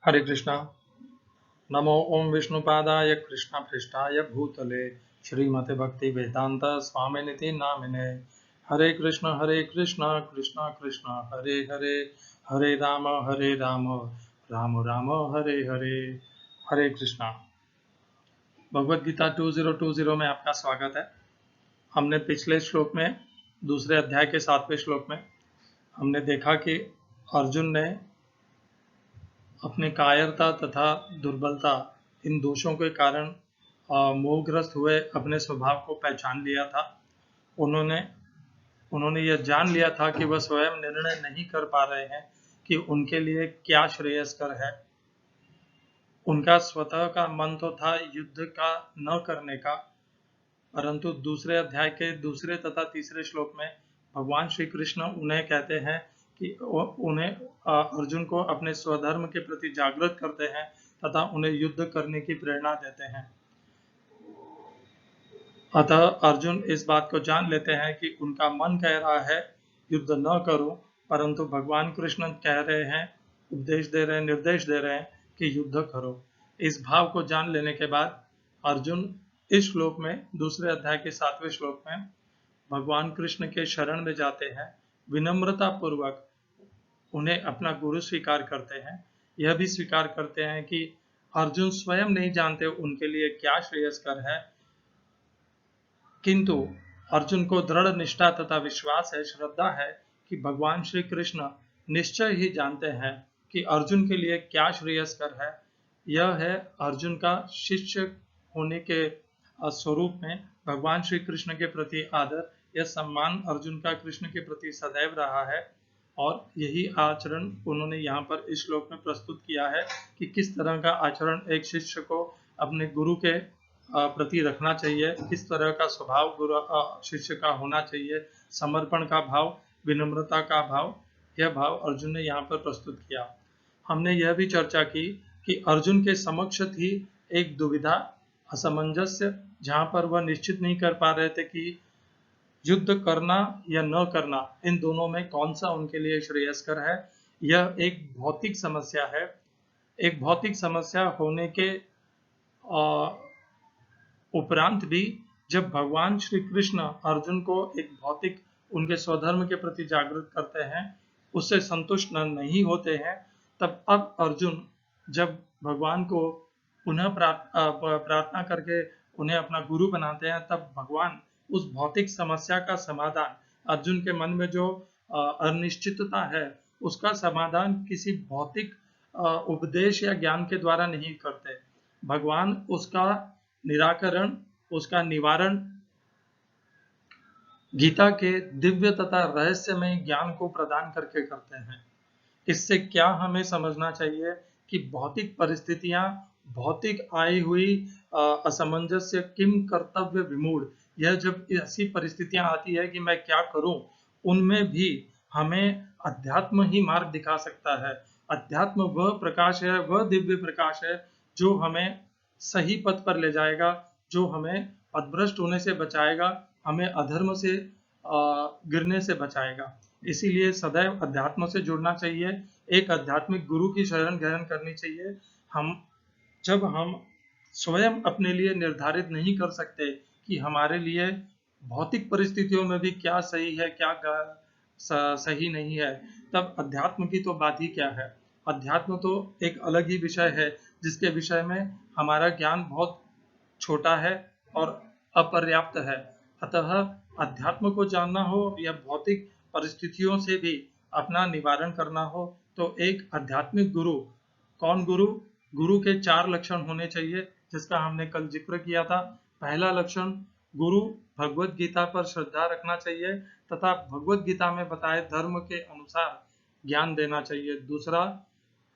हरे कृष्णा। नमो ओम विष्णुपादाय कृष्ण पृष्ठाय भूतले श्रीमते भक्ति वेदांत स्वामिनिति नामिने। हरे कृष्ण कृष्ण कृष्ण हरे हरे, हरे राम राम राम हरे हरे। हरे कृष्णा। भगवद गीता 2020 में आपका स्वागत है। हमने पिछले श्लोक में, दूसरे अध्याय के 7वें श्लोक में हमने देखा कि अर्जुन ने अपने कायरता तथा दुर्बलता, इन दोषों के कारण मोहग्रस्त हुए अपने स्वभाव को पहचान लिया था। उन्होंने यह जान लिया था कि वह स्वयं निर्णय नहीं कर पा रहे हैं कि उनके लिए क्या श्रेयस्कर है। उनका स्वतः का मन तो था युद्ध का न करने का, परंतु दूसरे अध्याय के दूसरे तथा तीसरे श्लोक में भगवान श्री कृष्ण उन्हें कहते हैं कि उन्हें अर्जुन को अपने स्वधर्म के प्रति जागृत करते हैं तथा उन्हें युद्ध करने की प्रेरणा देते हैं। अतः अर्जुन इस बात को जान लेते हैं कि उनका मन कह रहा है युद्ध न करो, परंतु भगवान कृष्ण कह रहे हैं, उपदेश दे रहे हैं, निर्देश दे रहे हैं कि युद्ध करो। इस भाव को जान लेने के बाद अर्जुन इस श्लोक में, दूसरे अध्याय के 7वें श्लोक में भगवान कृष्ण के शरण में जाते हैं, विनम्रता पूर्वक उन्हें अपना गुरु स्वीकार करते हैं। यह भी स्वीकार करते हैं कि अर्जुन स्वयं नहीं जानते उनके लिए क्या श्रेयस्कर है, किंतु अर्जुन को दृढ़ निष्ठा तथा विश्वास है, श्रद्धा है कि भगवान श्री कृष्ण निश्चय ही जानते हैं कि अर्जुन के लिए क्या श्रेयस्कर है। यह है अर्जुन का शिष्य होने के स्वरूप में भगवान श्री कृष्ण के प्रति आदर, यह सम्मान अर्जुन का कृष्ण के प्रति सदैव रहा है। और यही आचरण उन्होंने यहाँ पर इस श्लोक में प्रस्तुत किया है कि किस तरह का आचरण एक शिष्य को अपने गुरु के प्रति रखना चाहिए, किस तरह का स्वभाव गुरु शिष्य का होना चाहिए, समर्पण का भाव, विनम्रता का भाव, यह भाव अर्जुन ने यहाँ पर प्रस्तुत किया। हमने यह भी चर्चा की कि अर्जुन के समक्ष थी एक दुविधा, असमंजस्य, जहाँ पर वह निश्चित नहीं कर पा रहे थे कि युद्ध करना या न करना, इन दोनों में कौन सा उनके लिए श्रेयस्कर है। यह एक भौतिक समस्या है। एक भौतिक समस्या होने के उपरांत भी जब भगवान श्री कृष्ण अर्जुन को एक भौतिक, उनके स्वधर्म के प्रति जागृत करते हैं, उससे संतुष्ट नहीं होते हैं, तब अब अर्जुन जब भगवान को पुनः प्रार्थना करके उन्हें अपना गुरु बनाते हैं, तब भगवान उस भौतिक समस्या का समाधान, अर्जुन के मन में जो अनिश्चितता है उसका समाधान किसी भौतिक उपदेश या ज्ञान के द्वारा नहीं करते। भगवान उसका निराकरण, उसका निवारण गीता के दिव्य तथा रहस्यमय ज्ञान को प्रदान करके करते हैं। इससे क्या हमें समझना चाहिए कि भौतिक परिस्थितियां, भौतिक आई हुई असमंजस्य, किम कर्तव्य विमूढ़, यह जब ऐसी परिस्थितियां आती है कि मैं क्या करूं, उनमें भी हमें अध्यात्म ही मार्ग दिखा सकता है। अध्यात्म वह प्रकाश है, वह दिव्य प्रकाश है जो हमें सही पथ पर ले जाएगा, जो हमें पथभ्रष्ट होने से बचाएगा, हमें अधर्म से गिरने से बचाएगा। इसीलिए सदैव अध्यात्म से जुड़ना चाहिए, एक आध्यात्मिक गुरु की शरण ग्रहण करनी चाहिए। जब हम स्वयं अपने लिए निर्धारित नहीं कर सकते कि हमारे लिए भौतिक परिस्थितियों में भी क्या सही है, क्या सही नहीं है, तब अध्यात्म की तो बात ही क्या है। अध्यात्म तो एक अलग ही विषय है, जिसके विषय में हमारा ज्ञान बहुत छोटा है और अपर्याप्त है। अतः अध्यात्म को जानना हो या भौतिक परिस्थितियों से भी अपना निवारण करना हो, तो एक आध्यात्मिक गुरु, कौन गुरु? गुरु के 4 लक्षण होने चाहिए, जिसका हमने कल जिक्र किया था। पहला लक्षण, गुरु भगवत गीता पर श्रद्धा रखना चाहिए तथा भगवत गीता में बताए धर्म के अनुसार ज्ञान देना चाहिए। दूसरा,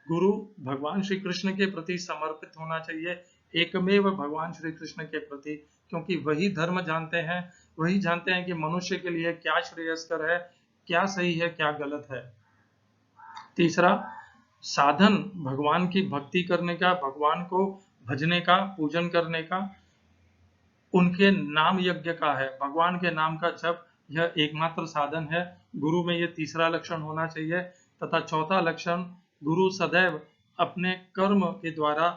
गुरु भगवान श्री कृष्ण के प्रति समर्पित होना चाहिए, एकमेव भगवान श्री कृष्ण के प्रति, क्योंकि वही धर्म जानते हैं, वही जानते हैं कि मनुष्य के लिए क्या श्रेयस्कर है, क्या सही है, क्या गलत है। तीसरा, साधन भगवान की भक्ति करने का, भगवान को भजने का, पूजन करने का, उनके नाम यज्ञ का है, भगवान के नाम का जप, यह एकमात्र साधन है। गुरु में यह तीसरा लक्षण होना चाहिए। तथा चौथा लक्षण, गुरु सदैव अपने कर्म के द्वारा,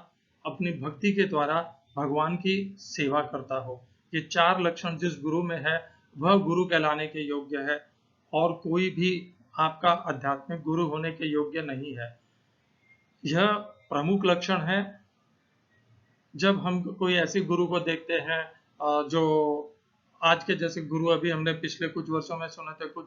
अपनी भक्ति के द्वारा भगवान की सेवा करता हो। ये 4 लक्षण जिस गुरु में है वह गुरु कहलाने के योग्य है, और कोई भी आपका आध्यात्मिक गुरु होने के योग्य नहीं है। यह प्रमुख लक्षण है। जब हम कोई ऐसे गुरु को देखते हैं जो आज के जैसे गुरु, अभी हमने पिछले कुछ वर्षों में सुने थे, कुछ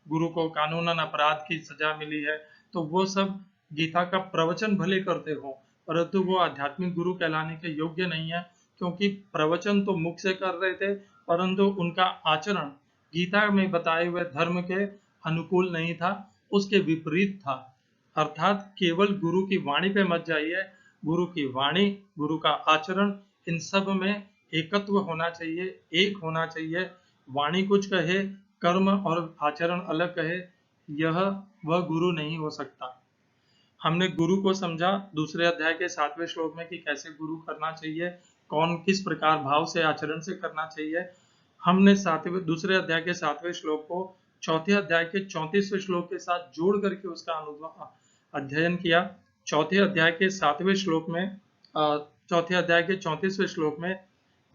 गुरु को कानूनन अपराध की सजा मिली है, तो वो सब गीता का प्रवचन भले करते हो, परंतु वो आध्यात्मिक गुरु कहलाने के योग्य नहीं है, क्योंकि प्रवचन तो मुख से कर रहे थे, परंतु उनका आचरण गीता में बताए हुए धर्म के अनुकूल नहीं था, उसके विपरीत था। अर्थात केवल गुरु की वाणी पे मत जाइए, गुरु की वाणी, गुरु का आचरण, इन सब में एकत्व होना चाहिए, एक होना चाहिए। वाणी कुछ कहे, कर्म और आचरण अलग कहे, यह वह गुरु नहीं हो सकता। हमने गुरु को समझा दूसरे अध्याय के 7वें श्लोक में कि कैसे गुरु करना चाहिए, कौन किस प्रकार भाव से आचरण से करना चाहिए। हमने दूसरे अध्याय के 7वें श्लोक को चौथे अध्याय के 34वें श्लोक के साथ जोड़ करके उसका अध्ययन किया। चौथे अध्याय के 7वें श्लोक में चौथे अध्याय के 34वें श्लोक में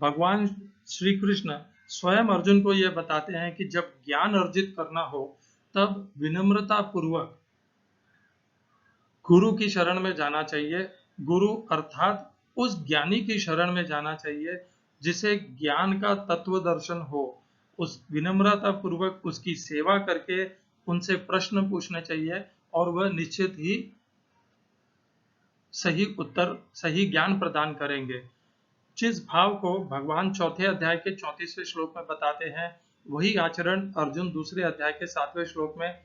भगवान श्री कृष्ण स्वयं अर्जुन को यह बताते हैं कि जब ज्ञान अर्जित करना हो तब विनम्रता पूर्वक गुरु की शरण में जाना चाहिए। गुरु अर्थात उस ज्ञानी की शरण में जाना चाहिए जिसे ज्ञान का तत्व दर्शन हो। उस विनम्रता पूर्वक उसकी सेवा करके उनसे प्रश्न पूछने चाहिए, और वह निश्चित ही सही उत्तर, सही ज्ञान प्रदान करेंगे। जिस भाव को भगवान चौथे अध्याय के 34वें श्लोक में बताते हैं, वही आचरण अर्जुन दूसरे अध्याय के 7वें श्लोक में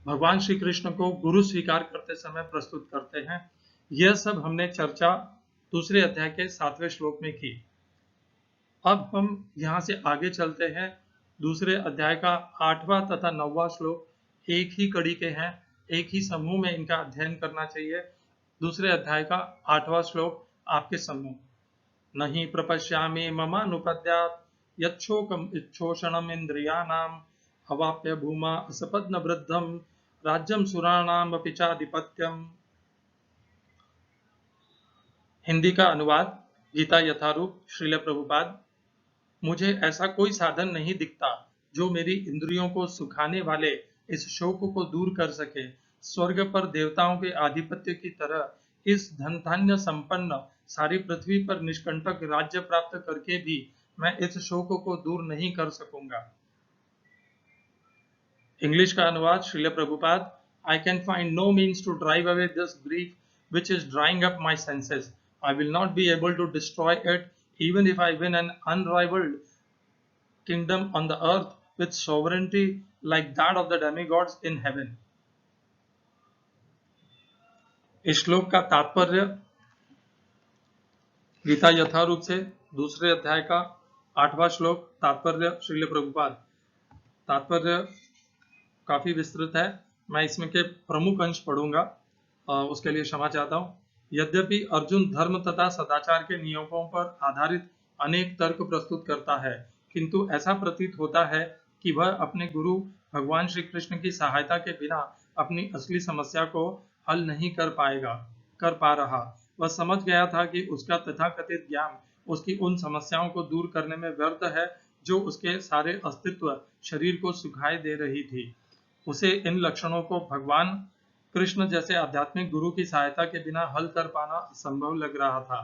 भगवान श्री कृष्ण को गुरु स्वीकार करते समय प्रस्तुत करते हैं। यह सब हमने चर्चा दूसरे अध्याय के 7वें श्लोक में की। अब हम यहाँ से आगे चलते हैं। दूसरे अध्याय का 8वां तथा 9वां श्लोक एक ही कड़ी के हैं, एक ही समूह में इनका अध्ययन करना चाहिए। दूसरे अध्याय का 8वां श्लोक आपके सम्मुख। नहीं प्रपश्यामि ममानुपद्यात् यच्छोकम् इच्छोषणम् इन्द्रियाणाम् अवाप्य भूमा असपद्न वृद्धम राज्यम सुराणाम अपि चाधिपत्यम। हिंदी का अनुवाद गीता यथारूप श्रील प्रभुपाद। मुझे ऐसा कोई साधन नहीं दिखता जो मेरी इंद्रियों को सुखाने वाले इस शोक को दूर कर सके। स्वर्ग पर देवताओं के आधिपत्य की तरह इस धन धान्य संपन्न सारी पृथ्वी पर निष्कंटक राज्य प्राप्त करके भी मैं इस शोक को दूर नहीं कर सकूंगा। इंग्लिश का अनुवाद Srila Prabhupada. I can find no means to drive away this grief which is drying up my senses. I will not be able to destroy it even if I win an unrivaled kingdom on the earth with sovereignty like that of the demigods in heaven. इस श्लोक का तात्पर्य गीता यथारूप से दूसरे अध्याय का 8वां श्लोक। तात्पर्य श्रील प्रभुपाद। तात्पर्य काफी विस्तृत है, मैं इसमें के प्रमुख अंश पढ़ूंगा, उसके लिए क्षमा चाहता हूं। यद्यपि अर्जुन धर्म तथा सदाचार के नियमों पर आधारित अनेक तर्क प्रस्तुत करता है, किंतु ऐसा प्रतीत होता है कि वह अपने गुरु भगवान श्री कृष्ण की सहायता के बिना अपनी असली समस्या को हल नहीं कर पा रहा। वह समझ गया था कि उसका तथाकथित ज्ञान उसकी उन समस्याओं को दूर करने में व्यर्थ है जो उसके सारे अस्तित्व शरीर को सुखाए दे रही थी। उसे इन लक्षणों को भगवान कृष्ण जैसे आध्यात्मिक गुरु की सहायता के बिना हल कर पाना असंभव लग रहा था।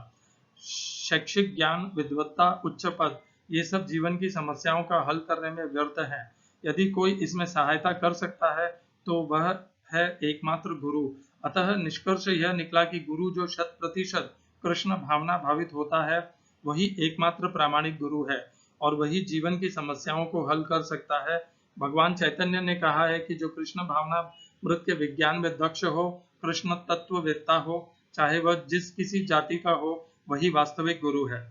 शैक्षिक ज्ञान, विद्वत्ता, उच्च पद, ये सब जीवन की समस्याओं का हल करने में व्यर्थ हैं। यदि कोई इसमें सहायता कर सकता है तो वह है एकमात्र गुरु। अतः निष्कर्ष यह निकला कि गुरु जो 100% कृष्ण भावना भावित होता है, वही एकमात्र प्रामाणिक गुरु है, और वही जीवन की समस्याओं को हल कर सकता है। भगवान चैतन्य ने कहा है कि जो कृष्ण भावना मृत के विज्ञान में दक्ष हो, कृष्ण तत्व वेत्ता हो, चाहे वह जिस किसी जाति का हो, वही वास्तविक गुरु है।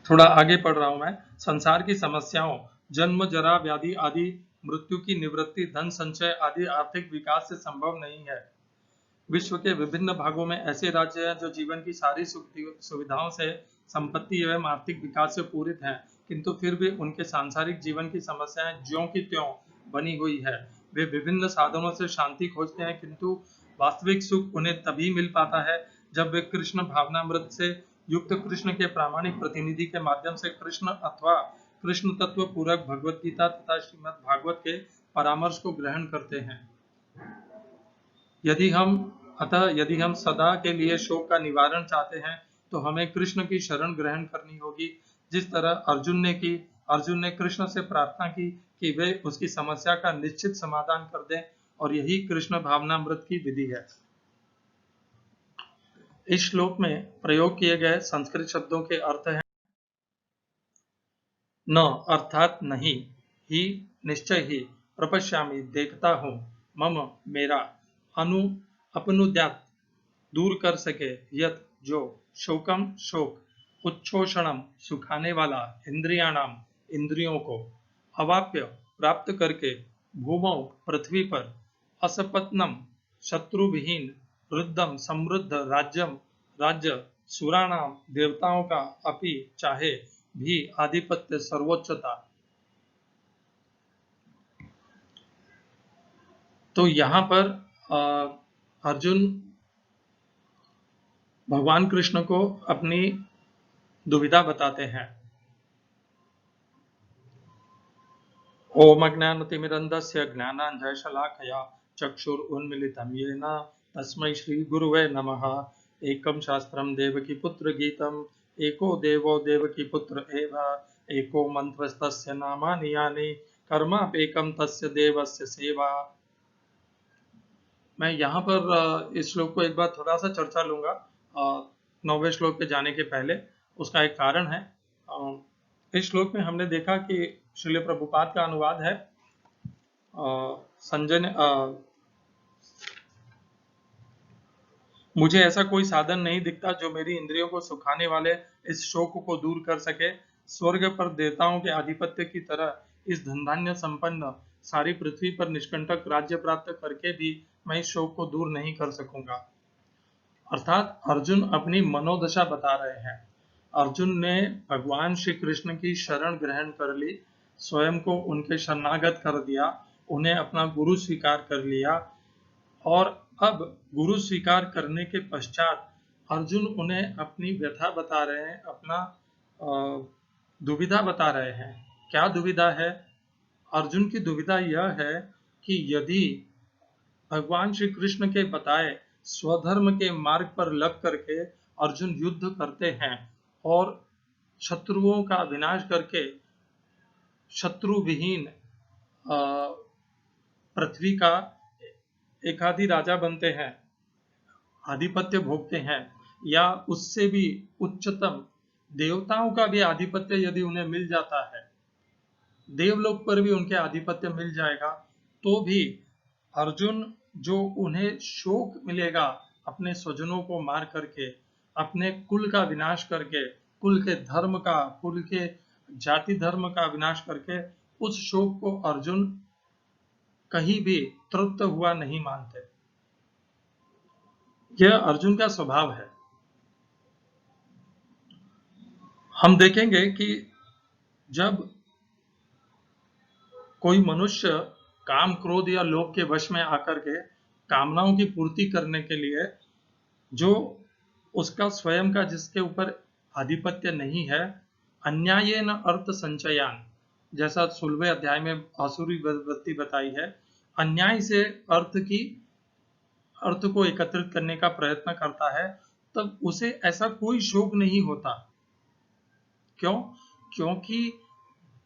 थोड़ा आगे पढ़ रहा हूं मैं। संसार की समस्याओं, जन्म, जरा, व्याधि आदि, मृत्यु की निवृत्ति, धन संचय आदि आर्थिक विकास से संभव नहीं है। विश्व के विभिन्न भागों में ऐसे राज्य हैं जो जीवन की सारी सुविधाओं से, संपत्ति एवं आर्थिक विकास से पूरित हैं, किंतु फिर भी उनके सांसारिक जीवन की समस्याएं ज्यों की त्यों बनी हुई है। वे विभिन्न साधनों से शांति खोजते हैं, किंतु वास्तविक सुख उन्हें तभी मिल पाता है जब वे कृष्ण भावनामृत से युक्त कृष्ण के प्रामाणिक प्रतिनिधि के माध्यम से कृष्ण अथवा कृष्ण तत्व पूरक भगवत गीता तथा श्रीमद् भागवत के परामर्श को ग्रहण करते हैं। यदि हम सदा के लिए शोक का निवारण चाहते हैं तो हमें कृष्ण की शरण ग्रहण करनी होगी, जिस तरह अर्जुन ने कृष्ण से प्रार्थना की कि वे उसकी समस्या का निश्चित समाधान कर दें, और यही कृष्ण भावनामृत की विधि है। इस श्लोक में प्रयोग किए गए संस्कृत शब्दों के अर्थ हैं न अर्थात नहीं, ही निश्चय ही, प्रपश्यामि देखता हूँ, मम मेरा, अनु अपनुद्यात दूर कर सके, यत जो, शोकम शोक, उच्छोषणम सुखाने वाला, इंद्रियाणाम इंद्रियों को, अवाप्य प्राप्त करके, भूमौ पृथ्वी पर, असपत्नम शत्रुविहीन, वृद्धम समृद्ध राज्य सुराणाम देवताओं का, अपि चाहे भी आधिपत्य सर्वोच्चता। तो यहाँ पर अर्जुन भगवान कृष्ण को अपनी दुविधा बताते हैं। ओम अज्ञानतिमिरन्धस्य ज्ञानाञ्जनशलाकया चक्षुरुन्मीलितं येन तस्मै श्रीगुरवे नमः। एकं शास्त्रं देवकीपुत्र गीतम्, एको देवो देवकीपुत्र एव, एको मन्त्रस्तस्य नामानि यानि, कर्माप्येकं तस्य देवस्य सेवा। मैं यहाँ पर इस श्लोक को एक बार थोड़ा सा चर्चा लूंगा 9वें श्लोक पे जाने के पहले। उसका एक कारण है। इस श्लोक में हमने देखा कि श्रील प्रभुपाद का अनुवाद है। संजय ने मुझे ऐसा कोई साधन नहीं दिखता जो मेरी इंद्रियों को सुखाने वाले इस शोक को दूर कर सके। स्वर्ग पर देवताओं के आधिपत्य की तरह इस धनधान्य संपन्न सारी पृथ्वी पर निष्कंटक राज्य प्राप्त करके भी मैं इस शोक को दूर नहीं कर सकूंगा। अर्थात अर्जुन अपनी मनोदशा बता रहे हैं। अर्जुन ने भगवान श्री कृष्ण की शरण ग्रहण कर ली, स्वयं को उनके शरणागत कर दिया, उन्हें अपना गुरु स्वीकार कर लिया, और अब गुरु स्वीकार करने के पश्चात अर्जुन उन्हें अपनी व्यथा बता रहे हैं, अपना दुविधा बता रहे हैं। क्या दुविधा है? अर्जुन की दुविधा यह है कि यदि भगवान श्री कृष्ण के बताए स्वधर्म के मार्ग पर लग करके अर्जुन युद्ध करते हैं और शत्रुओं का विनाश करके शत्रु विहीन पृथ्वी का एकाधी राजा बनते हैं, आधिपत्य भोगते हैं, या उससे भी उच्चतम देवताओं का भी आधिपत्य यदि उन्हें मिल जाता है, देवलोक पर भी उनके आधिपत्य मिल जाएगा, तो भी अर्जुन जो उन्हें शोक मिलेगा अपने स्वजनों को मार करके, अपने कुल का विनाश करके, कुल के धर्म का, कुल के जाति धर्म का विनाश करके, उस शोक को अर्जुन कहीं भी तृप्त हुआ नहीं मानते। यह अर्जुन का स्वभाव है। हम देखेंगे कि जब कोई मनुष्य काम, क्रोध या लोभ के वश में आकर के कामनाओं की पूर्ति करने के लिए जो उसका स्वयं का जिसके ऊपर आधिपत्य नहीं है, अन्यायेन अर्थ संचयान, जैसा 16वें अध्याय में आसुरी वृत्ति बताई है, अन्याय से अर्थ को एकत्रित करने का प्रयत्न करता है, तब उसे ऐसा कोई शोक नहीं होता। क्यों? क्योंकि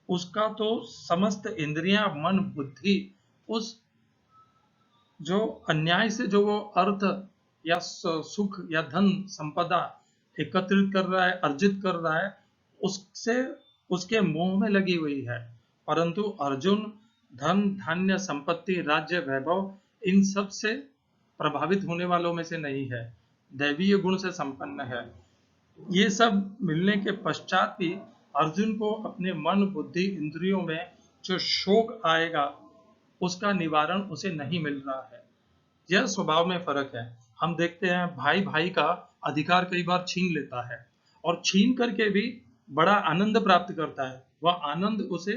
उसका तो समस्त इंद्रियां, मन, बुद्धि उस जो अन्याय से जो वो अर्थ या सुख या धन संपदा एकत्रित कर रहा है, अर्जित कर रहा है, उससे उसके मोह में लगी हुई है। परंतु अर्जुन धन, धान्य, संपत्ति, राज्य, वैभव इन सब से प्रभावित होने वालों में से नहीं है, दैवीय गुण से संपन्न है। ये सब मिलने के पश्चात भी अर्जुन को अपने मन, बुद्धि, इंद्रियों में जो शोक आएगा उसका निवारण उसे नहीं मिल रहा है। यह स्वभाव में फर्क है। हम देखते हैं भाई भाई का अधिकार कई बार छीन लेता है और छीन करके भी बड़ा आनंद प्राप्त करता है, वह आनंद उसे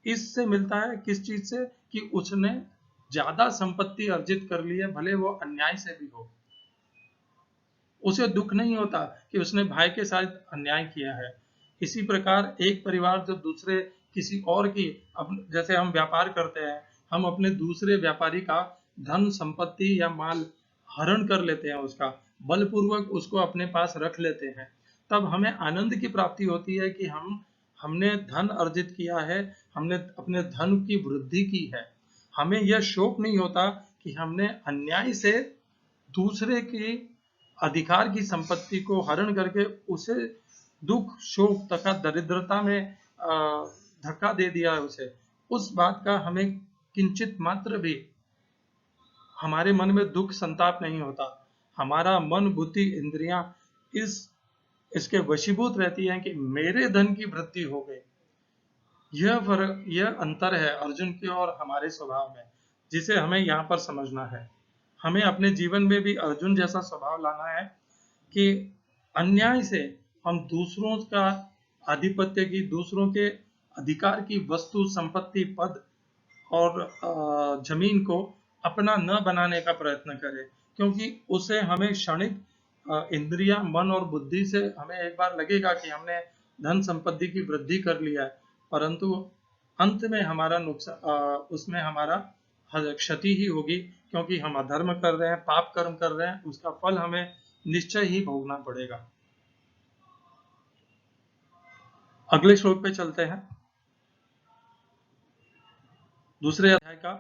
इससे मिलता है, किस चीज से, कि उसने ज्यादा संपत्ति अर्जित कर ली है, भले वो अन्याय से भी हो। उसे दुख नहीं होता कि उसने भाई के साथ अन्याय किया है। इसी प्रकार एक परिवार जो दूसरे किसी और की, जैसे हम व्यापार करते हैं, हम अपने दूसरे व्यापारी का धन संपत्ति या माल हरण कर लेते हैं, उसका बलपूर्वक उसको अपने पास रख लेते हैं, तब हमें आनंद की प्राप्ति होती है कि हमने धन अर्जित किया है, हमने अपने धन की वृद्धि की है। हमें यह शोक नहीं होता कि हमने अन्याय से दूसरे की अधिकार की संपत्ति को हरण करके उसे दुख, शोक तथा दरिद्रता में धक्का दे दिया है उसे। उस बात का हमें किंचित मात्र भी हमारे मन में दुख संताप नहीं होता। हमारा मन, बुद्धि, इंद्रियां इसके वशीभूत रहती हैं कि मेरे धन की वृद्धि हो गई। यह फर्क, यह अंतर है अर्जुन के और हमारे स्वभाव में, जिसे हमें यहाँ पर समझना है। हमें अपने जीवन में भी अर्जुन जैसा स्वभाव लाना है कि अन्याय से हम दूसरों का आधिपत्य की, दूसरों के अधिकार की वस्तु, संपत्ति, पद और जमीन को अपना न बनाने का प्रयत्न करें, क्योंकि उसे हमें क्षणिक इंद्रिया, मन और बुद्धि से हमें एक बार लगेगा कि हमने धन संपत्ति की वृद्धि कर लिया है, परंतु अंत में हमारा नुकसान, उसमें हमारा क्षति ही होगी, क्योंकि हम अधर्म कर रहे हैं, पाप कर्म कर रहे हैं, उसका फल हमें निश्चय ही भोगना पड़ेगा। अगले श्लोक पे चलते हैं। दूसरे अध्याय का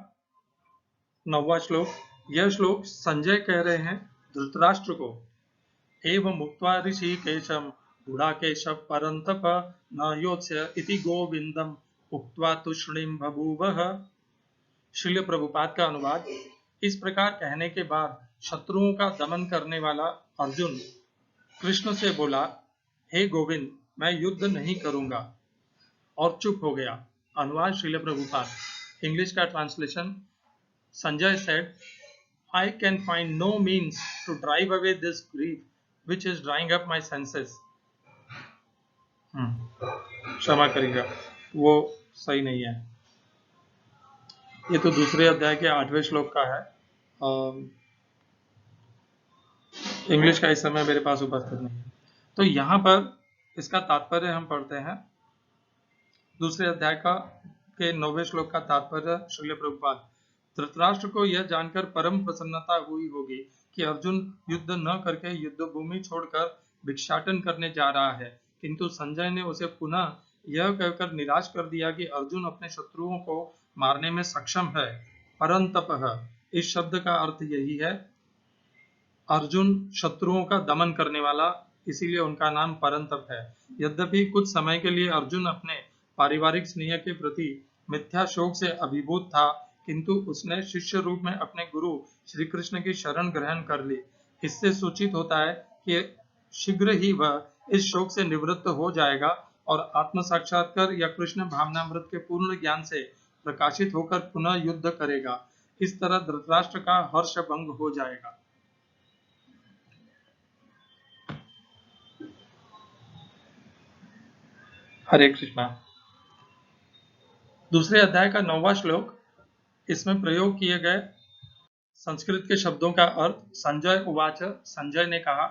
9वां श्लोक। यह श्लोक संजय कह रहे हैं धृतराष्ट्र को। एवं मुक्त्वा ऋषिकेशं गुडाकेश परन्तप न योत्स्य इति गोविंदम उक्त्वा तूष्णीं बभूवः। श्रील प्रभुपाद का अनुवाद। इस प्रकार कहने के बाद शत्रुओं का दमन करने वाला अर्जुन कृष्ण से बोला, हे गोविंद, मैं युद्ध नहीं करूंगा, और चुप हो गया। अनुवाद श्रील प्रभुपाद। इंग्लिश का translation. Sanjay said, I can find no means to drive away this grief which is drying up my senses. क्षमा करिएगा, वो सही नहीं है। ये तो दूसरे अध्याय के 8वें श्लोक का है। इंग्लिश का इस समय मेरे पास उपस्थित नहीं है। तो यहाँ पर इसका तात्पर्य हम पढ़ते हैं। दूसरे अध्याय का के 9वें श्लोक का तात्पर्य श्रील प्रभुपाद। धृतराष्ट्र को यह जानकर परम प्रसन्नता हुई होगी कि अर्जुन युद्ध न करके युद्ध भूमि छोड़कर भिक्षाटन करने जा रहा है, किंतु संजय ने उसे पुनः यह कहकर निराश कर दिया कि अर्जुन अपने शत्रुओं को मारने में सक्षम है। परंतपः, इस शब्द का अर्थ यही है, अर्जुन शत्रुओं का दमन करने वाला, इसीलिए उनका नाम परंतप है। यद्यपि कुछ समय के लिए अर्जुन अपने पारिवारिक स्नेह के प्रति मिथ्या शोक से अभिभूत था, किंतु उसने शिष्य रूप में अपने गुरु श्री कृष्ण की शरण ग्रहण कर ली। इससे सूचित होता है कि शीघ्र ही वह इस शोक से निवृत्त हो जाएगा और आत्म साक्षात्कार या कृष्ण भावनामृत के पूर्ण ज्ञान से प्रकाशित होकर पुनः युद्ध करेगा। इस तरह धृतराष्ट्र का हर्ष भंग हो जाएगा। हरे कृष्णा। दूसरे अध्याय का 9वां श्लोक। इसमें प्रयोग किए गए संस्कृत के शब्दों का अर्थ। संजय उवाच, संजय ने कहा,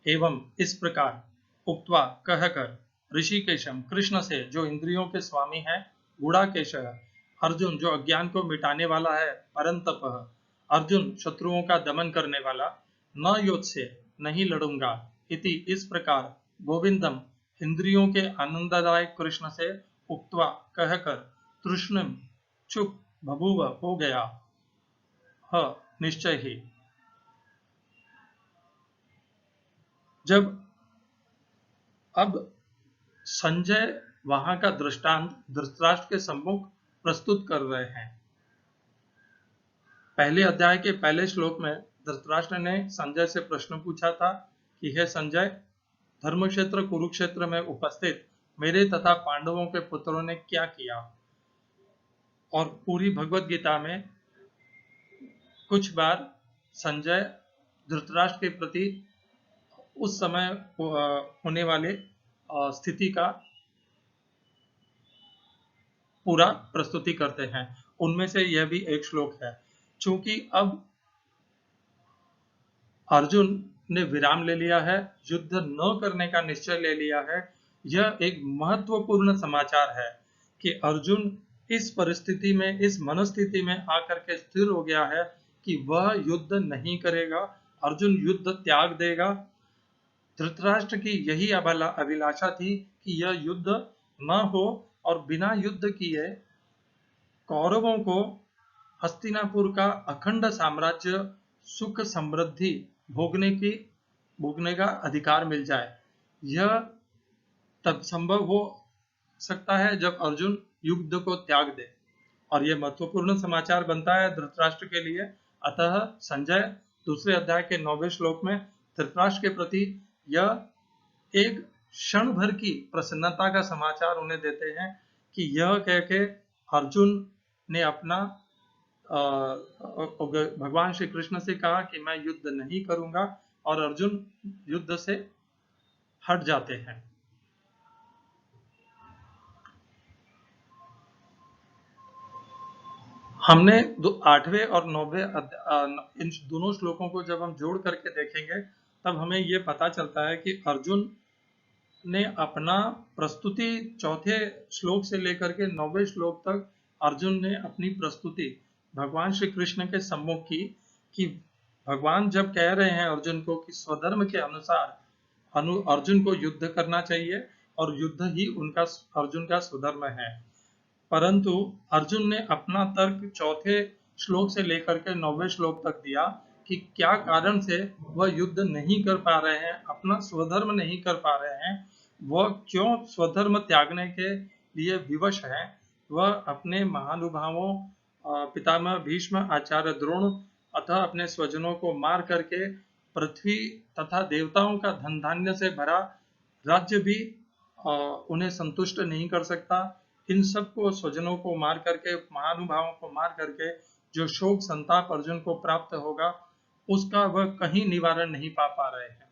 एवं इस प्रकार, उक्त्वा कहकर, ऋषिकेशम कृष्ण से जो इंद्रियों के स्वामी है, गुडाकेश अर्जुन जो अज्ञान को मिटाने वाला है, परंतप अर्जुन शत्रुओं का दमन करने वाला, न योत्स्य नहीं लड़ूंगा, इति इस प्रकार, गोविंदम इंद्रियों के आनंददायक कृष्ण से, उक्त्वा कहकर, तृष्णिम चुप, बभूव हो गया, निश्चय ही। जब अब संजय वहां का दृष्टांत धृतराष्ट्र के सम्मुख प्रस्तुत कर रहे हैं। पहले अध्याय के पहले श्लोक में धृतराष्ट्र ने संजय से प्रश्न पूछा था कि हे संजय, धर्मक्षेत्र कुरुक्षेत्र में उपस्थित मेरे तथा पांडवों के पुत्रों ने क्या किया। और पूरी भगवत गीता में कुछ बार संजय धृतराष्ट्र के प्रति उस समय होने वाले स्थिति का पूरा प्रस्तुति करते हैं। उनमें से यह भी एक श्लोक है। चूंकि अब अर्जुन ने विराम ले लिया है, युद्ध न करने का निश्चय ले लिया है, यह एक महत्वपूर्ण समाचार है कि अर्जुन इस परिस्थिति में, इस मनस्थिति में आकर के स्थिर हो गया है कि वह युद्ध नहीं करेगा, अर्जुन युद्ध त्याग देगा। धृतराष्ट्र की यही अभिलाषा थी कि यह युद्ध न हो और बिना युद्ध किए कौरवों को हस्तिनापुर का अखंड साम्राज्य, सुख समृद्धि भोगने का अधिकार मिल जाए। यह तब संभव हो सकता है जब अर्जुन युद्ध को त्याग दे, और यह महत्वपूर्ण समाचार बनता है धृतराष्ट्र के लिए। अतः संजय दूसरे अध्याय के 9वें श्लोक में धृतराष्ट्र के प्रति यह एक क्षण भर की प्रसन्नता का समाचार उन्हें देते हैं कि यह कह के अर्जुन ने अपना भगवान श्री कृष्ण से कहा कि मैं युद्ध नहीं करूंगा, और अर्जुन युद्ध से हट जाते हैं। हमने 8वें और 9वें इन दोनों श्लोकों को जब हम जोड़ करके देखेंगे तब हमें ये पता चलता है कि अर्जुन ने अपना प्रस्तुति 4थे श्लोक से लेकर के 9वें श्लोक तक अर्जुन ने अपनी प्रस्तुति भगवान श्री कृष्ण के सम्मुख की कि भगवान जब कह रहे हैं अर्जुन को कि स्वधर्म के अनुसार अर्जुन को युद्ध करना चाहिए और युद्ध ही उनका अर्जुन का स्वधर्म है, परंतु अर्जुन ने अपना तर्क 4थे श्लोक से लेकर के 9वें श्लोक तक दिया कि क्या कारण से वह युद्ध नहीं कर पा रहे हैं, अपना स्वधर्म नहीं कर पा रहे हैं, वह क्यों स्वधर्म त्यागने के लिए विवश है। वह अपने महानुभावों पितामह भीष्म, आचार्य द्रोण अतः अपने स्वजनों को मार करके पृथ्वी तथा देवताओं का धन धान्य से भरा राज्य भी उन्हें संतुष्ट नहीं कर सकता। इन सबको, स्वजनों को मार करके, महानुभावों को मार करके जो शोक संताप अर्जुन को प्राप्त होगा उसका वह कहीं निवारण नहीं पा रहे हैं।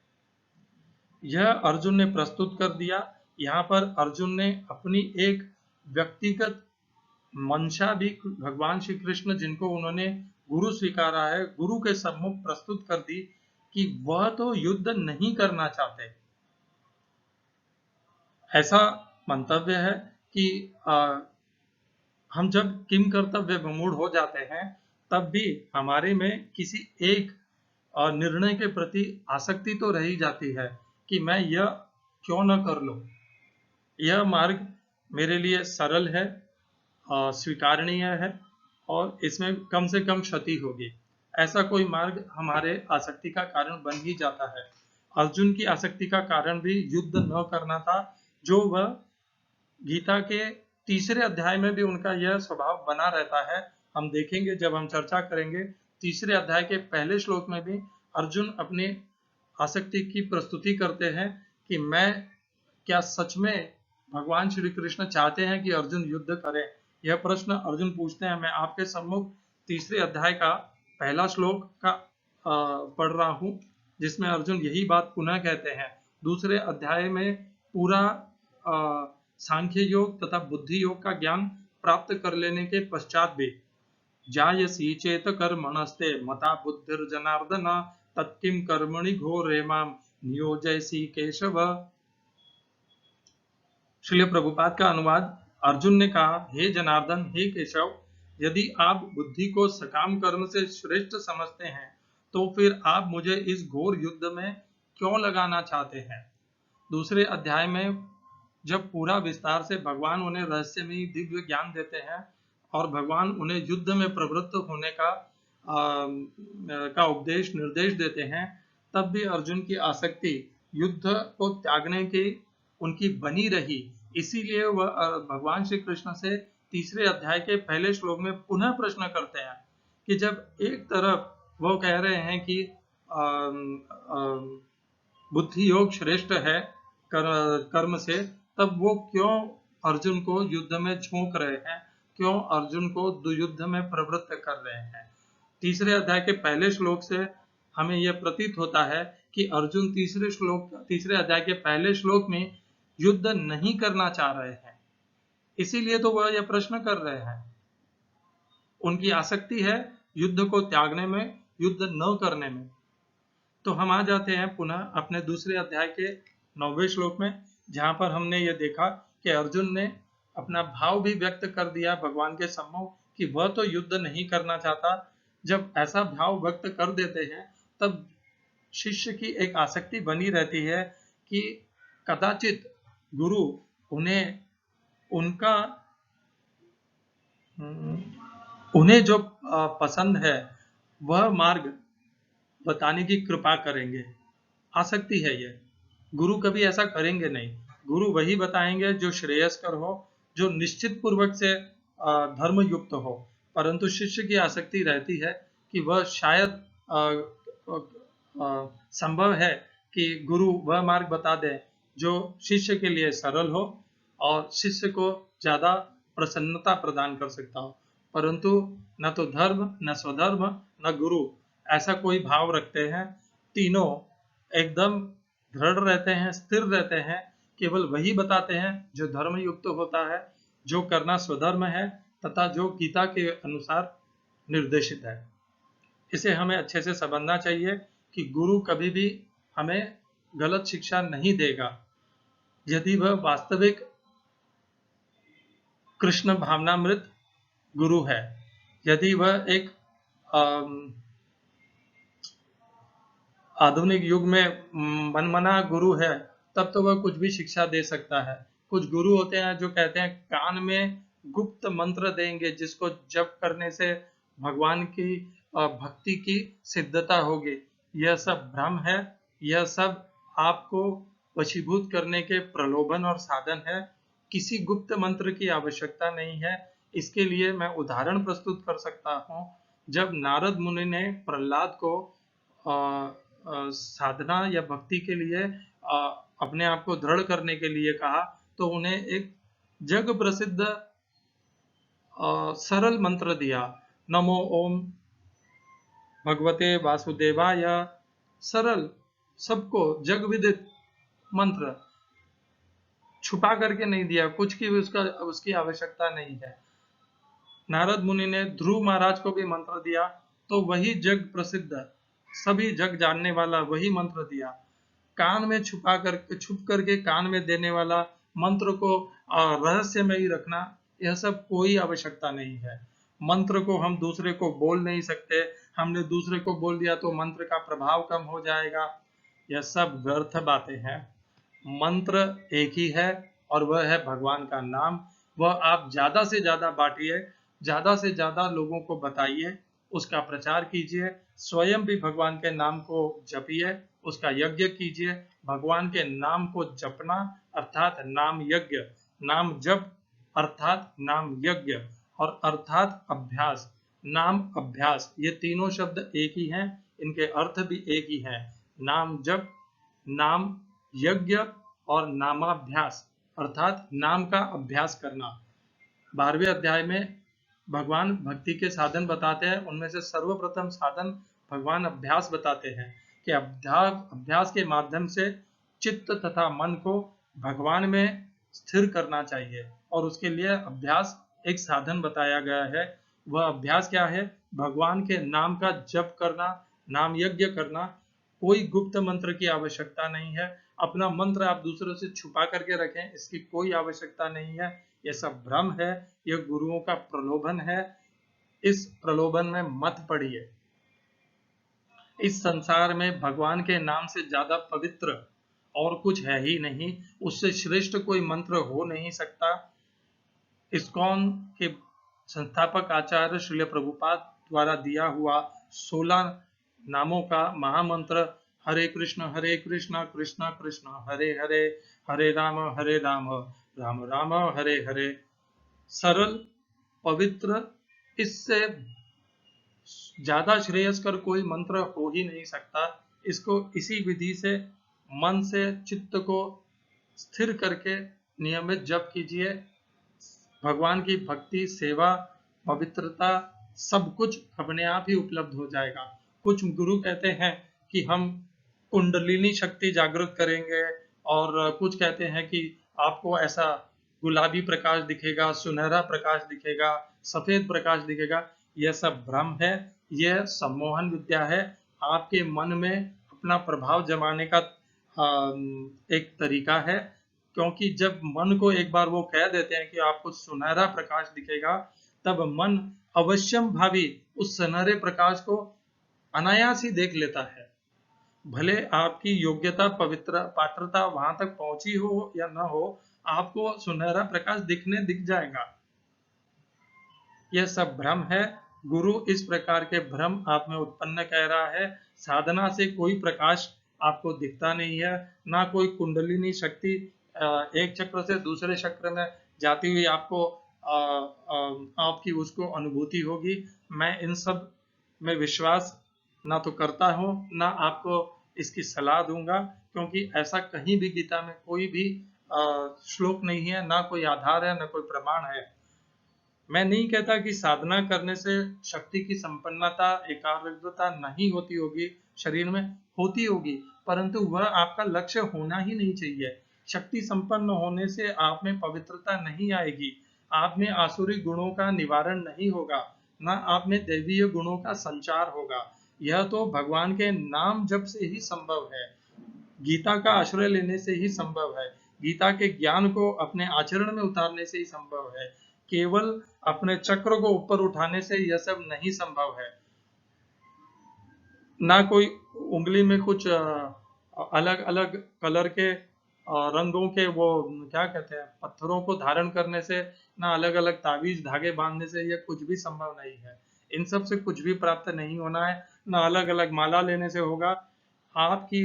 यह अर्जुन ने प्रस्तुत कर दिया। यहाँ पर अर्जुन ने अपनी एक व्यक्तिगत मंशा भी भगवान श्री कृष्ण, जिनको उन्होंने गुरु स्वीकारा है, गुरु के सम्मुख प्रस्तुत कर दी कि वह तो युद्ध नहीं करना चाहते। ऐसा मंतव्य है कि हम जब किम कर्तव्य विमूढ़ हो जाते हैं तब भी हमारे में किसी एक निर्णय के प्रति आसक्ति तो रही जाती है कि मैं यह क्यों न कर लूं, यह मार्ग मेरे लिए सरल है, स्वीकारनीय है और इसमें कम से कम क्षति होगी। ऐसा कोई मार्ग हमारे आसक्ति का कारण बन ही जाता है। अर्जुन की आसक्ति का कारण भी युद्ध न करना था, जो वह गीता के 3रे अध्याय में भी उनका यह स्वभाव बना रहता है। हम देखेंगे जब हम चर्चा करेंगे 3रे अध्याय के पहले श्लोक में भी अर्जुन अपनी आसक्ति की प्रस्तुति करते हैं कि मैं क्या सच में भगवान श्री कृष्ण चाहते हैं कि अर्जुन युद्ध करे। यह प्रश्न अर्जुन पूछते हैं। मैं आपके सम्मुख 3रे अध्याय का पहला श्लोक का पढ़ रहा हूं, जिसमें अर्जुन यही बात पुनः कहते हैं। 2रे अध्याय में पूरा सांख्य योग तथा बुद्धि योग का ज्ञान प्राप्त कर लेने के पश्चात भी जायसी चेत कर्मणस्ते मता बुद्धिर्जनार्दन तत्किं कर्मणि घोरे मां नियोजयसी केशव। श्रील प्रभुपाद का अनुवाद। अर्जुन ने कहा, हे जनार्दन, हे केशव, यदि आप बुद्धि को सकाम कर्म से श्रेष्ठ समझते हैं तो फिर आप मुझे इस घोर युद्ध में क्यों लगाना चाहते हैं। 2रे अध्याय में जब पूरा विस्तार से भगवान उन्हें रहस्यमयी दिव्य ज्ञान देते हैं और भगवान उन्हें युद्ध में प्रवृत्त होने का उपदेश निर्देश देते हैं, तब भी अर्जुन की आसक्ति युद्ध को त्यागने की उनकी बनी रही। इसीलिए वह भगवान श्री कृष्ण से 3रे अध्याय के पहले श्लोक में पुनः प्रश्न करते हैं कि जब एक तरफ वो कह रहे हैं कि बुद्धि योग श्रेष्ठ है कर्म से, तब वो क्यों अर्जुन को युद्ध में झोंक रहे हैं, क्यों अर्जुन को युद्ध में प्रवृत्त कर रहे हैं। 3रे अध्याय के पहले श्लोक से हमें यह प्रतीत होता है कि अर्जुन 3रे अध्याय के पहले श्लोक में युद्ध नहीं करना चाह रहे हैं। इसीलिए तो वह यह प्रश्न कर रहे हैं। उनकी आसक्ति है युद्ध को त्यागने में, युद्ध न करने में। तो हम आ जाते हैं पुनः अपने दूसरे अध्याय के 9वें श्लोक में, जहां पर हमने ये देखा कि अर्जुन ने अपना भाव भी व्यक्त कर दिया भगवान के सम्मुख कि वह तो युद्ध नहीं करना चाहता। जब ऐसा भाव व्यक्त कर देते हैं तब शिष्य की एक आसक्ति बनी रहती है कि कदाचित गुरु उन्हें उनका उन्हें जो पसंद है वह मार्ग बताने की कृपा करेंगे। आसक्ति है ये। गुरु कभी ऐसा करेंगे नहीं। गुरु वही बताएंगे जो श्रेयस्कर हो, जो निश्चित पूर्वक से धर्म युक्त हो। परंतु शिष्य की आसक्ति रहती है कि वह शायद संभव है कि गुरु वह मार्ग बता दे जो शिष्य के लिए सरल हो और शिष्य को ज्यादा प्रसन्नता प्रदान कर सकता हो। परंतु न तो धर्म, न स्वधर्म, न गुरु ऐसा कोई भाव रखते हैं। तीनों एकदम दृढ़ रहते हैं, स्थिर रहते हैं। केवल वही बताते हैं जो धर्म युक्त होता है, जो करना स्वधर्म है तथा जो गीता के अनुसार निर्देशित है। इसे हमें अच्छे से समझना चाहिए कि गुरु कभी भी हमें गलत शिक्षा नहीं देगा यदि वह वास्तविक कृष्ण भावनामृत गुरु है। यदि वह एक आधुनिक युग में मनमना गुरु है तब तो वह कुछ भी शिक्षा दे सकता है। कुछ गुरु होते हैं जो कहते हैं कान में गुप्त मंत्र देंगे जिसको जप करने से भगवान की भक्ति की सिद्धता होगी। यह सब भ्रम है। यह सब आपको वशीभूत करने के प्रलोभन और साधन है। किसी गुप्त मंत्र की आवश्यकता नहीं है। इसके लिए मैं उदाहरण प्रस्तुत कर सकता हूँ। जब नारद मुनि ने प्रहलाद को साधना या भक्ति के लिए अपने आप को दृढ़ करने के लिए कहा तो उन्हें एक जग प्रसिद्ध सरल मंत्र दिया, नमो ओम भगवते वासुदेवाय। सरल, सबको जग विदित मंत्र, छुपा करके नहीं दिया, कुछ की उसकी आवश्यकता नहीं है। नारद मुनि ने ध्रुव महाराज को भी मंत्र दिया तो वही जग प्रसिद्ध, सभी जग जानने वाला वही मंत्र दिया। कान में छुप करके कान में देने वाला मंत्र को रहस्य में ही रखना, यह सब कोई आवश्यकता नहीं है। मंत्र को हम दूसरे को बोल नहीं सकते। हमने दूसरे को बोल दिया तो मंत्र का प्रभाव कम हो जाएगा। यह सब व्यर्थ बातें हैं। मंत्र एक ही है और वह है भगवान का नाम। वह आप ज्यादा से ज्यादा बांटिए, ज्यादा से ज्यादा लोगों को बताइए, उसका प्रचार कीजिए। स्वयं भी भगवान के नाम को जपिए, उसका यज्ञ कीजिए। भगवान के नाम को जपना अर्थात नाम यज्ञ, नाम जप अर्थात नाम यज्ञ और अर्थात अभ्यास, नाम अभ्यास, ये तीनों शब्द एक ही हैं, इनके अर्थ भी एक ही हैं। नाम जप, नाम यज्ञ और नामाभ्यास अर्थात नाम का अभ्यास करना। 12वें अध्याय में भगवान भक्ति के साधन बताते हैं। उनमें से सर्वप्रथम साधन भगवान अभ्यास बताते हैं कि अभ्यास के माध्यम से चित्त तथा मन को भगवान में स्थिर करना चाहिए और उसके लिए अभ्यास एक साधन बताया गया है। वह अभ्यास क्या है? भगवान के नाम का जप करना, नाम यज्ञ करना। कोई गुप्त मंत्र की आवश्यकता नहीं है। अपना मंत्र आप दूसरों से छुपा करके रखें, इसकी कोई आवश्यकता नहीं है। यह सब भ्रम है, यह गुरुओं का प्रलोभन है। इस प्रलोभन में मत पड़िए। इस संसार में भगवान के नाम से ज्यादा पवित्र और कुछ है ही नहीं। उससे श्रेष्ठ कोई मंत्र हो नहीं सकता। इस्कॉन के संस्थापक आचार्य श्रील प्रभुपाद द्वारा दिया हुआ 16 नामों का महामंत्र हरे कृष्ण कृष्ण कृष्ण हरे हरे, हरे राम राम राम हरे हरे। सरल, पवित्र, इससे ज्यादा श्रेयस्कर कोई मंत्र हो ही नहीं सकता। इसको इसी विधि से मन से चित्त को स्थिर करके नियमित जप कीजिए। भगवान की भक्ति, सेवा, पवित्रता सब कुछ अपने आप ही उपलब्ध हो जाएगा। कुछ गुरु कहते हैं कि हम कुंडलिनी शक्ति जागृत करेंगे और कुछ कहते हैं कि आपको ऐसा गुलाबी प्रकाश दिखेगा, सुनहरा प्रकाश दिखेगा, सफेद प्रकाश दिखेगा, यह सब भ्रम है, यह सम्मोहन विद्या है। आपके मन में अपना प्रभाव जमाने का एक तरीका है, क्योंकि जब मन को एक बार वो कह देते हैं कि आपको सुनहरा प्रकाश दिखेगा, तब मन अवश्यम भावी उस सुनहरे प्रकाश को अनायास ही देख लेता है। भले आपकी योग्यता, पवित्र पात्रता वहां तक पहुंची हो या ना हो, आपको सुनहरा प्रकाश दिख जाएगा। यह सब भ्रम है। गुरु इस प्रकार के भ्रम आप में उत्पन्न कर रहा है। साधना से कोई प्रकाश आपको दिखता नहीं है, ना कोई कुंडलिनी शक्ति एक चक्र से दूसरे चक्र में जाती हुई आपको आपकी उसको अनुभूति होगी। मैं इन सब में विश्वास ना तो करता हूँ, ना आपको इसकी सलाह दूंगा, क्योंकि ऐसा कहीं भी गीता में कोई भी श्लोक नहीं है, ना कोई आधार है, ना कोई प्रमाण है। मैं नहीं कहता कि साधना करने से शक्ति की संपन्नता, एकाग्रता नहीं होती होगी, शरीर में होती होगी, परंतु वह आपका लक्ष्य होना ही नहीं चाहिए। शक्ति संपन्न होने से आप में पवित्रता नहीं आएगी, आप में आसुरी गुणों का निवारण नहीं होगा, ना आप में दैवीय गुणों का संचार होगा। यह तो भगवान के नाम जप से ही संभव है, गीता का आश्रय लेने से ही संभव है, गीता के ज्ञान को अपने आचरण में उतारने से ही संभव है। केवल अपने चक्र को ऊपर उठाने से यह सब नहीं संभव है। ना कोई उंगली में कुछ अलग अलग कलर के रंगों के वो क्या कहते हैं पत्थरों को धारण करने से, ना अलग अलग ताबीज धागे बांधने से यह कुछ भी संभव नहीं है। इन सब से कुछ भी प्राप्त नहीं होना है, ना अलग अलग माला लेने से होगा। आपकी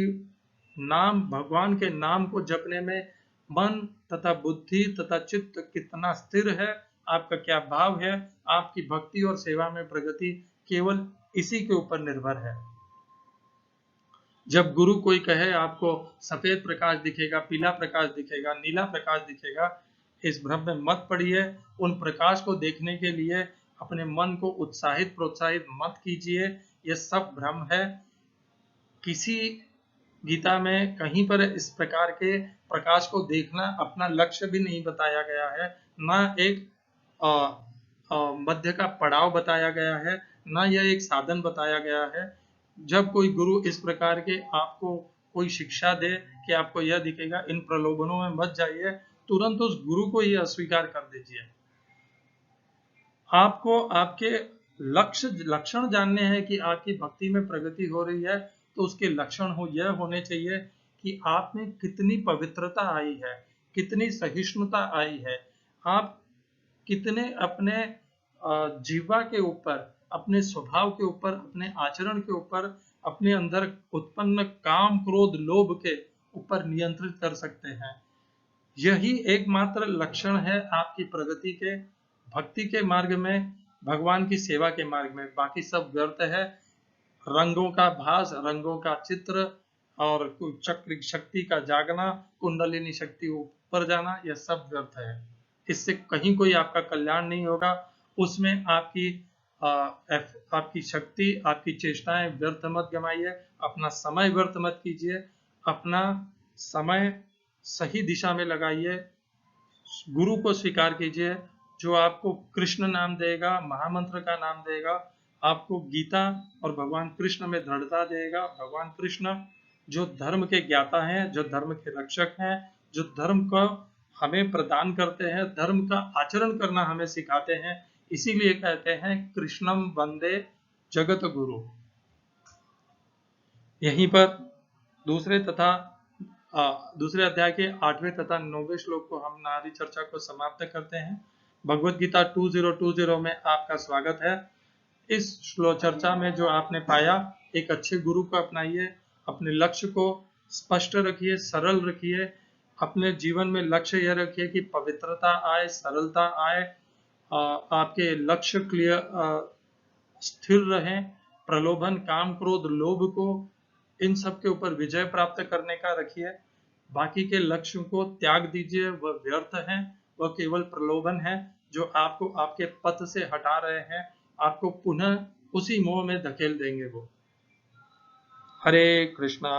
नाम, भगवान के नाम को जपने में मन तथा बुद्धि तथा चित्त कितना स्थिर है, आपका क्या भाव है, आपकी भक्ति और सेवा में प्रगति केवल इसी के ऊपर निर्भर है। जब गुरु कोई कहे आपको सफेद प्रकाश दिखेगा, पीला प्रकाश दिखेगा, नीला प्रकाश दिखेगा, इस भ्रम में मत पड़िए। उन प्रकाश को देखने के लिए अपने मन को उत्साहित प्रोत्साहित मत कीजिए, यह सब भ्रम है। किसी गीता में कहीं पर इस प्रकार के प्रकाश को देखना अपना लक्ष्य भी नहीं बताया गया है, ना एक मध्य का पड़ाव बताया गया है, ना यह एक साधन बताया गया है। जब कोई गुरु इस प्रकार के आपको कोई शिक्षा दे कि आपको यह दिखेगा, इन प्रलोभनों में मत जाइए, तुरंत उस गुरु को यह अस्वीकार कर दीजिए। आपको आपके लक्षण जानने हैं कि आपकी भक्ति में प्रगति हो रही है, तो उसके लक्षण यह होने चाहिए कि आप में कितनी पवित्रता आई है, कितनी सहिष्णुता आई है, आप कितने अपने जीवा के ऊपर, अपने स्वभाव के ऊपर, अपने आचरण के ऊपर, अपने अंदर उत्पन्न काम क्रोध लोभ के ऊपर नियंत्रित कर सकते हैं। यही एकमात्र लक्षण है आपकी प्रगति के, भक्ति के मार्ग में, भगवान की सेवा के मार्ग में। बाकी सब व्यर्थ है। रंगों का भास, रंगों का चित्र और चक्र शक्ति का जागना, कुंडलिनी शक्ति ऊपर जाना, यह सब व्यर्थ है। इससे कहीं कोई आपका कल्याण नहीं होगा। उसमें आपकी शक्ति, आपकी चेष्टाएं व्यर्थ मत गमाइए, अपना समय व्यर्थ मत कीजिए, अपना समय सही दिशा में लगाइए। गुरु को स्वीकार कीजिए जो आपको कृष्ण नाम देगा, महामंत्र का नाम देगा, आपको गीता और भगवान कृष्ण में दृढ़ता देगा। भगवान कृष्ण जो धर्म के ज्ञाता हैं, जो धर्म के रक्षक हैं, जो धर्म को हमें प्रदान करते हैं, धर्म का आचरण करना हमें सिखाते हैं, इसीलिए कहते हैं कृष्णम वंदे जगत गुरु। यहीं पर दूसरे अध्याय के 8वें तथा 9वें श्लोक को हम हमारी चर्चा को समाप्त करते हैं। भगवत गीता 2020 में आपका स्वागत है। इस श्लोक चर्चा में जो आपने पाया, एक अच्छे गुरु को अपनाइए, अपने लक्ष्य को स्पष्ट रखिए, सरल रखिए। अपने जीवन में लक्ष्य यह रखिए कि पवित्रता आए, सरलता आए, आपके लक्ष्य क्लियर स्थिर रहें। प्रलोभन, काम क्रोध लोभ को, इन सब के ऊपर विजय प्राप्त करने का रखिए। बाकी के लक्ष्यों को त्याग दीजिए, वह व्यर्थ हैं, वह केवल प्रलोभन है जो आपको आपके पथ से हटा रहे हैं, आपको पुनः उसी मोह में धकेल देंगे वो। हरे कृष्णा।